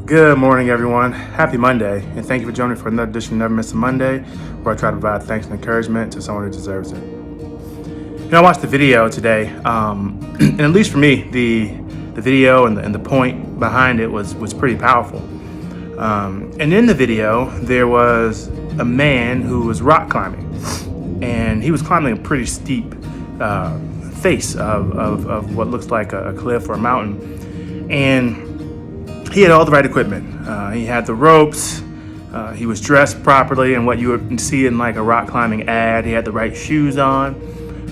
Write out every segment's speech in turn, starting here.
Good morning, everyone. Happy Monday, and thank you for joining me for another edition of Never Miss a Monday, where I try to provide thanks and encouragement to someone who deserves it. I watched the video today, and at least for me, the video and the point behind it was pretty powerful. And in the video, there was a man who was rock climbing, and he was climbing a pretty steep face of what looks like a cliff or a mountain, and he had all the right equipment. He had the ropes. He was dressed properly in what you would see in like a rock climbing ad. He had the right shoes on.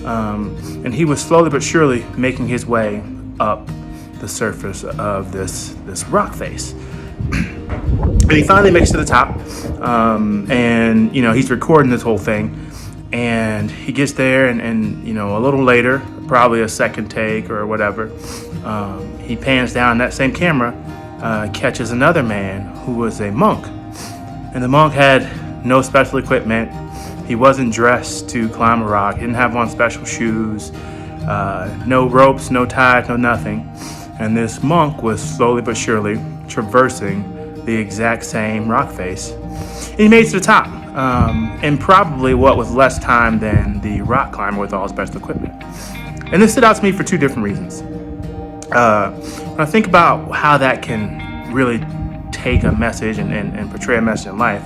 And he was slowly but surely making his way up the surface of this rock face. And he finally makes it to the top. And he's recording this whole thing. And he gets there and a little later, probably a second take or whatever, he pans down that same camera, catches another man who was a monk. And the monk had no special equipment. He wasn't dressed to climb a rock. He didn't have on special shoes, no ropes, no ties, no nothing. And this monk was slowly but surely traversing the exact same rock face. And he made it to the top, in probably what was less time than the rock climber with all special equipment. And this stood out to me for two different reasons. When I think about how that can really take a message and portray a message in life,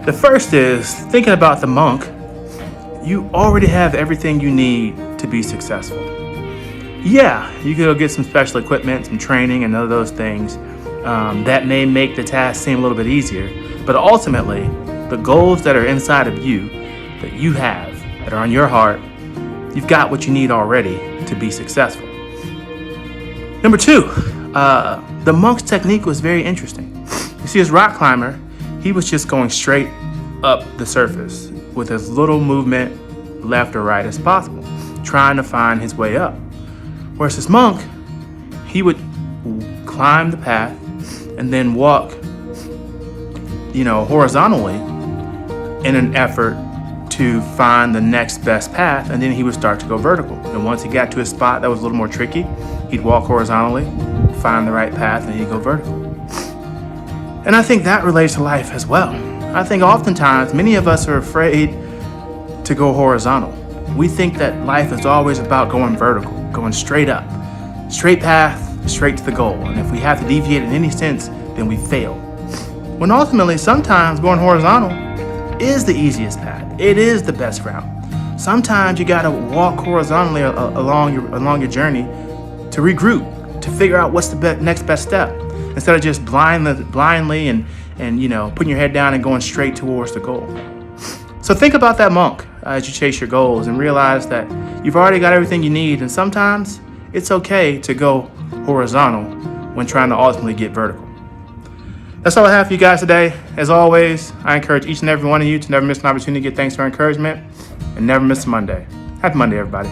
the first is thinking about the monk. You already have everything you need to be successful. Yeah, you can go get some special equipment, some training, and other those things that may make the task seem a little bit easier. But ultimately, the goals that are inside of you, that you have, that are on your heart, you've got what you need already to be successful. Number two, the monk's technique was very interesting. You see, as rock climber, he was just going straight up the surface with as little movement left or right as possible, trying to find his way up. Whereas this monk, he would climb the path and then walk, horizontally in an effort to find the next best path, and then he would start to go vertical. And once he got to a spot that was a little more tricky, he'd walk horizontally, find the right path, and he'd go vertical. And I think that relates to life as well. I think oftentimes many of us are afraid to go horizontal. We think that life is always about going vertical, going straight up, straight path, straight to the goal. And if we have to deviate in any sense, then we fail. When ultimately, sometimes going horizontal is the easiest path. It is the best route. Sometimes you gotta walk horizontally along your journey to regroup, to figure out what's the next best step, instead of just blindly and putting your head down and going straight towards the goal. So think about that monk as you chase your goals and realize that you've already got everything you need, and sometimes it's okay to go horizontal when trying to ultimately get vertical. That's all I have for you guys today. As always, I encourage each and every one of you to never miss an opportunity to get thanks for encouragement and never miss a Monday. Happy Monday, everybody.